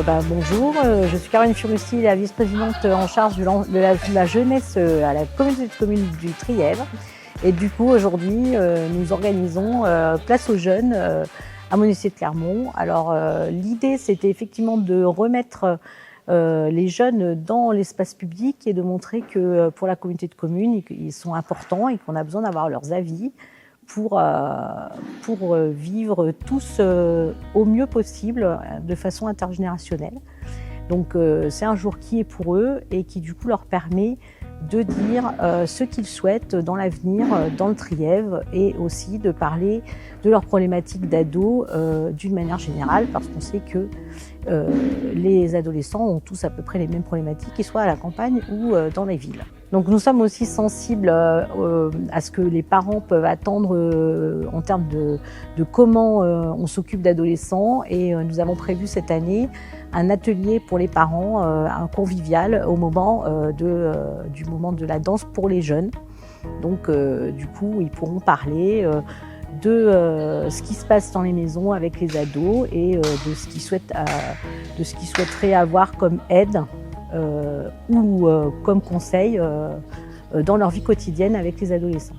Bonjour, je suis Caroline Furussi, la vice-présidente en charge de la jeunesse à la communauté de communes du Trièvre. Et du coup, aujourd'hui, nous organisons Place aux jeunes à Monestier-de-Clermont. Alors, l'idée, c'était effectivement de remettre les jeunes dans l'espace public et de montrer que pour la communauté de communes, ils sont importants et qu'on a besoin d'avoir leurs avis pour vivre tous au mieux possible de façon intergénérationnelle. Donc c'est un jour qui est pour eux et qui du coup leur permet de dire ce qu'ils souhaitent dans l'avenir dans le Trièvre et aussi de parler de leurs problématiques d'ados d'une manière générale parce qu'on sait que les adolescents ont tous à peu près les mêmes problématiques, qu'ils soient à la campagne ou dans les villes. Donc nous sommes aussi sensibles à ce que les parents peuvent attendre en termes de comment on s'occupe d'adolescents et nous avons prévu cette année un atelier pour les parents, un convivial au moment du moment de la danse pour les jeunes. Donc du coup ils pourront parler de ce qui se passe dans les maisons avec les ados et de ce qu'ils souhaiteraient avoir comme aide ou comme conseil dans leur vie quotidienne avec les adolescents.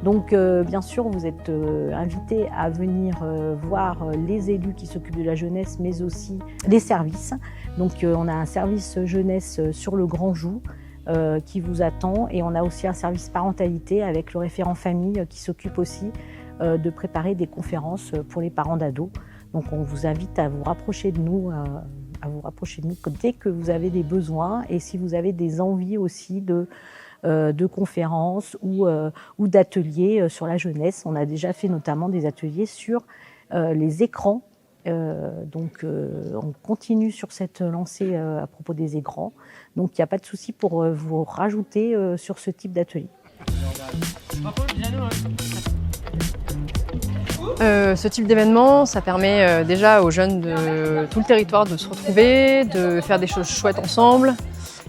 Donc bien sûr, vous êtes invités à venir voir les élus qui s'occupent de la jeunesse, mais aussi les services. Donc on a un service jeunesse sur le Grand Joux qui vous attend et on a aussi un service parentalité avec le référent famille qui s'occupe aussi de préparer des conférences pour les parents d'ados. Donc on vous invite à vous rapprocher de nous dès que vous avez des besoins et si vous avez des envies aussi de conférences ou d'ateliers sur la jeunesse. On a déjà fait notamment des ateliers sur les écrans. On continue sur cette lancée à propos des écrans. Donc il n'y a pas de souci pour vous rajouter sur ce type d'atelier. Ce type d'événement, ça permet déjà aux jeunes de tout le territoire de se retrouver, de faire des choses chouettes ensemble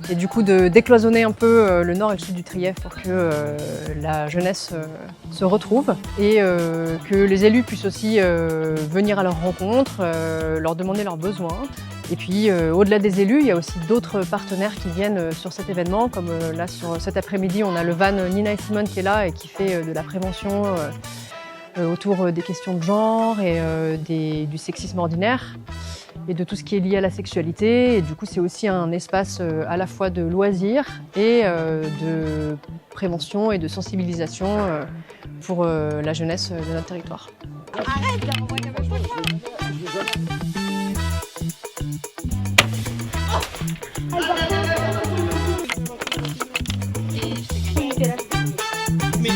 et du coup de décloisonner un peu le nord et le sud du Trièvre pour que la jeunesse se retrouve et que les élus puissent aussi venir à leur rencontre, leur demander leurs besoins. Et puis au-delà des élus, il y a aussi d'autres partenaires qui viennent sur cet événement, comme là sur cet après-midi, on a le van Nina et Simone qui est là et qui fait de la prévention autour des questions de genre et du sexisme ordinaire et de tout ce qui est lié à la sexualité. Et du coup, c'est aussi un espace à la fois de loisirs et de prévention et de sensibilisation pour la jeunesse de notre territoire. Arrête, Mais